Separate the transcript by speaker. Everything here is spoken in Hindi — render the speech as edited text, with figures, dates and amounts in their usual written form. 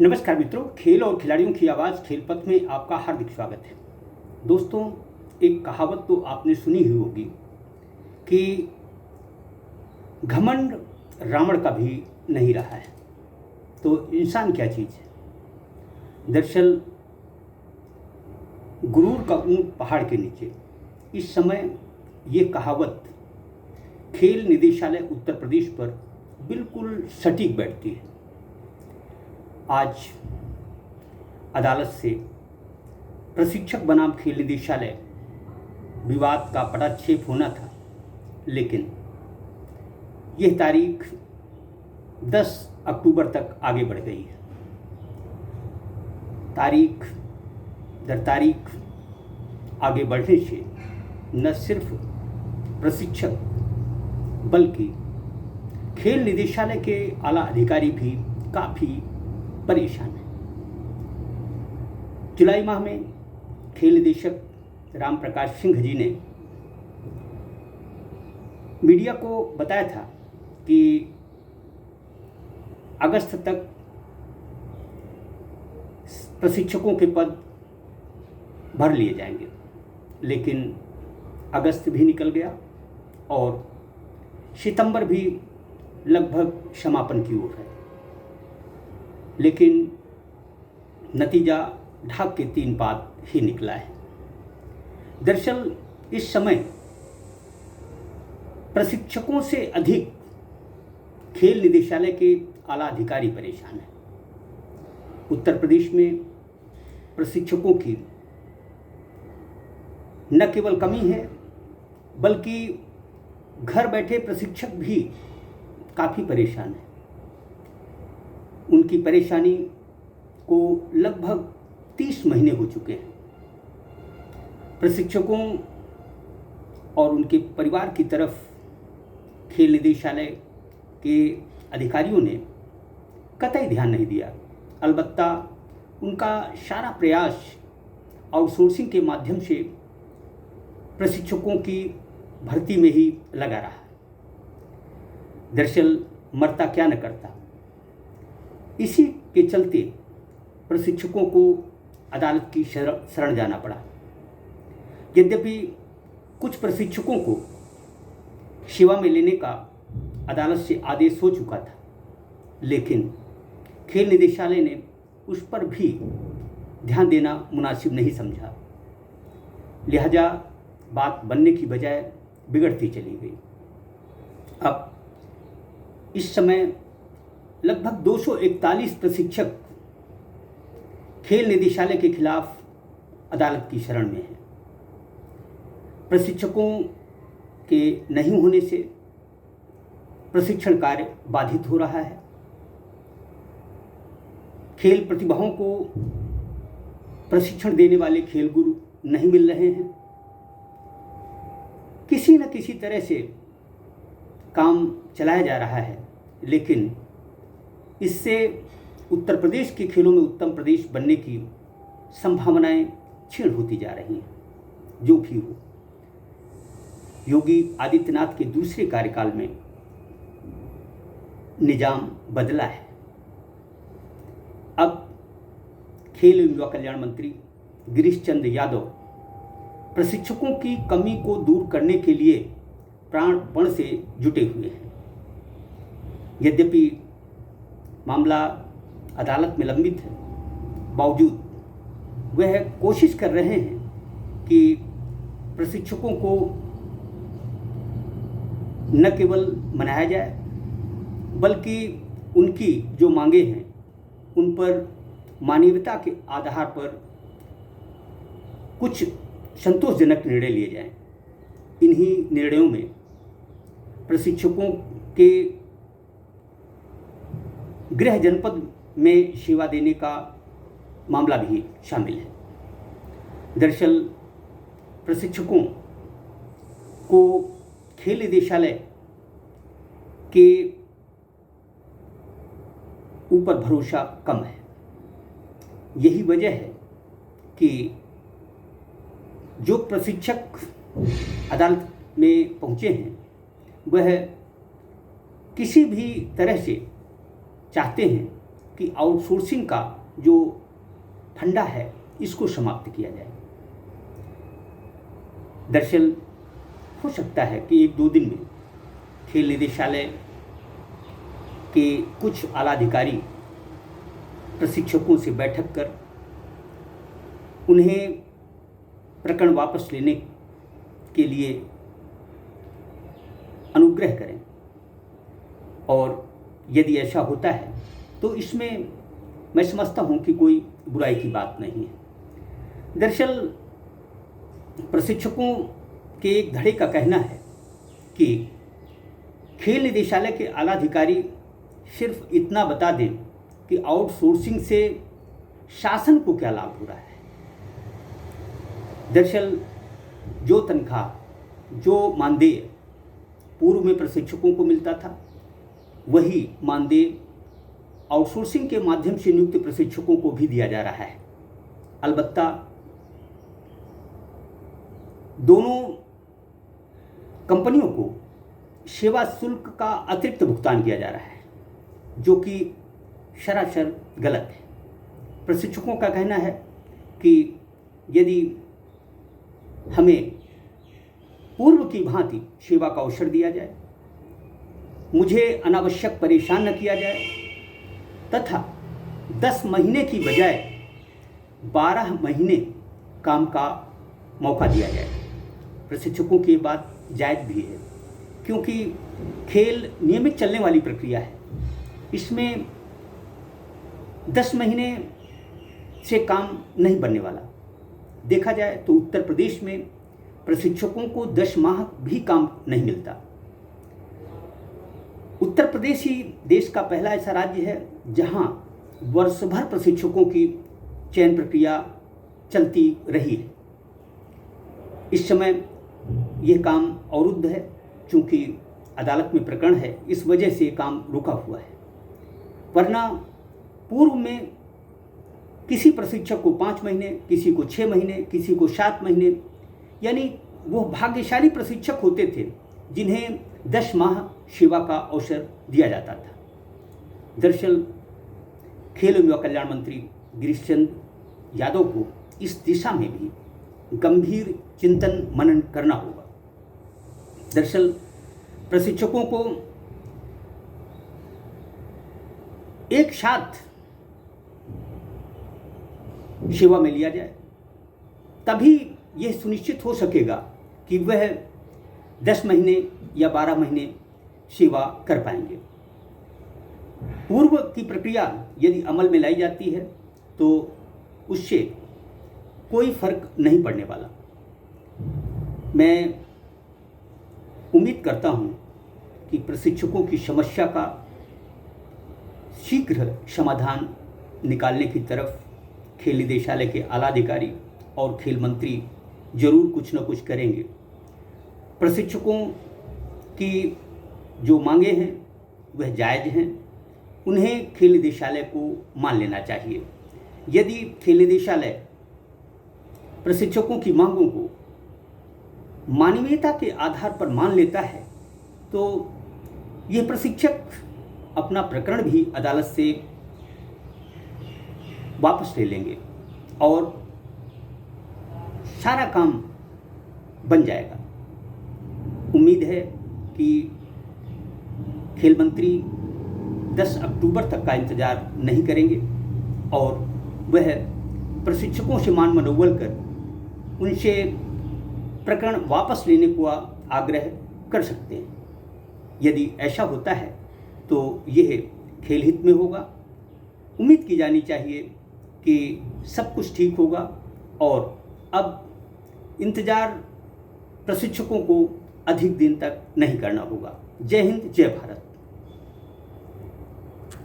Speaker 1: नमस्कार मित्रों, खेल और खिलाड़ियों की आवाज़ खेल पथ में आपका हार्दिक स्वागत है। दोस्तों, एक कहावत तो आपने सुनी ही होगी कि घमंड रावण का भी नहीं रहा है, तो इंसान क्या चीज़ है। दरअसल गुरूर का ऊंट पहाड़ के नीचे, इस समय ये कहावत खेल निदेशालय उत्तर प्रदेश पर बिल्कुल सटीक बैठती है। आज अदालत से प्रशिक्षक बनाम खेल निदेशालय विवाद का पटाक्षेप होना था, लेकिन यह तारीख 10 अक्टूबर तक आगे बढ़ गई है। तारीख दर तारीख आगे बढ़ने से न सिर्फ प्रशिक्षक बल्कि खेल निदेशालय के आला अधिकारी भी काफ़ी परेशान है। जुलाई माह में खेल निदेशक राम प्रकाश सिंह जी ने मीडिया को बताया था कि अगस्त तक प्रशिक्षकों के पद भर लिए जाएंगे, लेकिन अगस्त भी निकल गया और सितंबर भी लगभग समापन की ओर है, लेकिन नतीजा ढाक के 3 पात ही निकला है। दरअसल इस समय प्रशिक्षकों से अधिक खेल निदेशालय के आला अधिकारी परेशान हैं। उत्तर प्रदेश में प्रशिक्षकों की न केवल कमी है, बल्कि घर बैठे प्रशिक्षक भी काफ़ी परेशान हैं। उनकी परेशानी को लगभग 30 महीने हो चुके हैं। प्रशिक्षकों और उनके परिवार की तरफ खेल निदेशालय के अधिकारियों ने कतई ध्यान नहीं दिया। अलबत्ता उनका सारा प्रयास आउटसोर्सिंग के माध्यम से प्रशिक्षकों की भर्ती में ही लगा रहा। दरअसल मरता क्या न करता, इसी के चलते प्रशिक्षकों को अदालत की शरण जाना पड़ा। यद्यपि कुछ प्रशिक्षकों को सेवा में लेने का अदालत से आदेश हो चुका था, लेकिन खेल निदेशालय ने उस पर भी ध्यान देना मुनासिब नहीं समझा। लिहाजा बात बनने की बजाय बिगड़ती चली गई। अब इस समय लगभग 241 प्रशिक्षक खेल निदेशालय के खिलाफ अदालत की शरण में हैं। प्रशिक्षकों के नहीं होने से प्रशिक्षण कार्य बाधित हो रहा है। खेल प्रतिभाओं को प्रशिक्षण देने वाले खेल गुरु नहीं मिल रहे हैं। किसी न किसी तरह से काम चलाया जा रहा है, लेकिन इससे उत्तर प्रदेश के खेलों में उत्तम प्रदेश बनने की संभावनाएं क्षीण होती जा रही हैं। जो भी हो, योगी आदित्यनाथ के दूसरे कार्यकाल में निजाम बदला है। अब खेल एवं युवा कल्याण मंत्री गिरीश चंद्र यादव प्रशिक्षकों की कमी को दूर करने के लिए प्राणपण से जुटे हुए हैं। यद्यपि मामला अदालत में लंबित है, बावजूद वह कोशिश कर रहे हैं कि प्रशिक्षकों को न केवल मनाया जाए, बल्कि उनकी जो मांगे हैं उन पर मानवीयता के आधार पर कुछ संतोषजनक निर्णय लिए जाएं। इन्हीं निर्णयों में प्रशिक्षकों के गृह जनपद में सेवा देने का मामला भी शामिल है। दरअसल प्रशिक्षकों को खेल निदेशालय के ऊपर भरोसा कम है। यही वजह है कि जो प्रशिक्षक अदालत में पहुंचे हैं वह किसी भी तरह से चाहते हैं कि आउटसोर्सिंग का जो फंडा है इसको समाप्त किया जाए। दरअसल हो सकता है कि 1-2 दिन में खेल निदेशालय के कुछ आला अधिकारी प्रशिक्षकों से बैठक कर उन्हें प्रकरण वापस लेने के लिए अनुग्रह करें, और यदि ऐसा होता है तो इसमें मैं समझता हूं कि कोई बुराई की बात नहीं है। दरअसल प्रशिक्षकों के एक धड़े का कहना है कि खेल निदेशालय के आला अधिकारी सिर्फ इतना बता दें कि आउटसोर्सिंग से शासन को क्या लाभ हो रहा है। दरअसल जो तनख्वाह, जो मानदेय पूर्व में प्रशिक्षकों को मिलता था, वही मानदेय आउटसोर्सिंग के माध्यम से नियुक्त प्रशिक्षकों को भी दिया जा रहा है। अलबत्ता दोनों कंपनियों को सेवा शुल्क का अतिरिक्त भुगतान किया जा रहा है, जो कि सरासर गलत है। प्रशिक्षकों का कहना है कि यदि हमें पूर्व की भांति सेवा का अवसर दिया जाए, मुझे अनावश्यक परेशान न किया जाए तथा 10 महीने की बजाय 12 महीने काम का मौका दिया जाए। प्रशिक्षकों की बात जायज़ भी है, क्योंकि खेल नियमित चलने वाली प्रक्रिया है। इसमें 10 महीने से काम नहीं बनने वाला। देखा जाए तो उत्तर प्रदेश में प्रशिक्षकों को 10 माह भी काम नहीं मिलता। उत्तर प्रदेश ही देश का पहला ऐसा राज्य है जहां वर्ष भर प्रशिक्षकों की चयन प्रक्रिया चलती रही है। इस समय यह काम अवरुद्ध है, चूंकि अदालत में प्रकरण है, इस वजह से काम रुका हुआ है। वरना पूर्व में किसी प्रशिक्षक को 5 महीने, किसी को 6 महीने, किसी को 7 महीने, यानी वो भाग्यशाली प्रशिक्षक होते थे जिन्हें 10 माह सेवा का अवसर दिया जाता था। दरअसल खेल एवं युवा कल्याण मंत्री गिरीश चंद्र यादव को इस दिशा में भी गंभीर चिंतन मनन करना होगा। दरअसल प्रशिक्षकों को एक साथ सेवा में लिया जाए, तभी यह सुनिश्चित हो सकेगा कि वह 10 महीने या 12 महीने सेवा कर पाएंगे। पूर्व की प्रक्रिया यदि अमल में लाई जाती है तो उससे कोई फर्क नहीं पड़ने वाला। मैं उम्मीद करता हूं कि प्रशिक्षकों की समस्या का शीघ्र समाधान निकालने की तरफ खेल निदेशालय के आला अधिकारी और खेल मंत्री जरूर कुछ न कुछ करेंगे। प्रशिक्षकों की जो मांगे हैं वह जायज़ हैं, उन्हें खेल निदेशालय को मान लेना चाहिए। यदि खेल निदेशालय प्रशिक्षकों की मांगों को मानवीयता के आधार पर मान लेता है तो यह प्रशिक्षक अपना प्रकरण भी अदालत से वापस ले लेंगे और सारा काम बन जाएगा। उम्मीद है कि खेल मंत्री 10 अक्टूबर तक का इंतजार नहीं करेंगे और वह प्रशिक्षकों से मान मनोबल कर उनसे प्रकरण वापस लेने को आग्रह कर सकते हैं। यदि ऐसा होता है तो यह खेल हित में होगा। उम्मीद की जानी चाहिए कि सब कुछ ठीक होगा और अब इंतज़ार प्रशिक्षकों को अधिक दिन तक नहीं करना होगा। जय हिंद, जय भारत।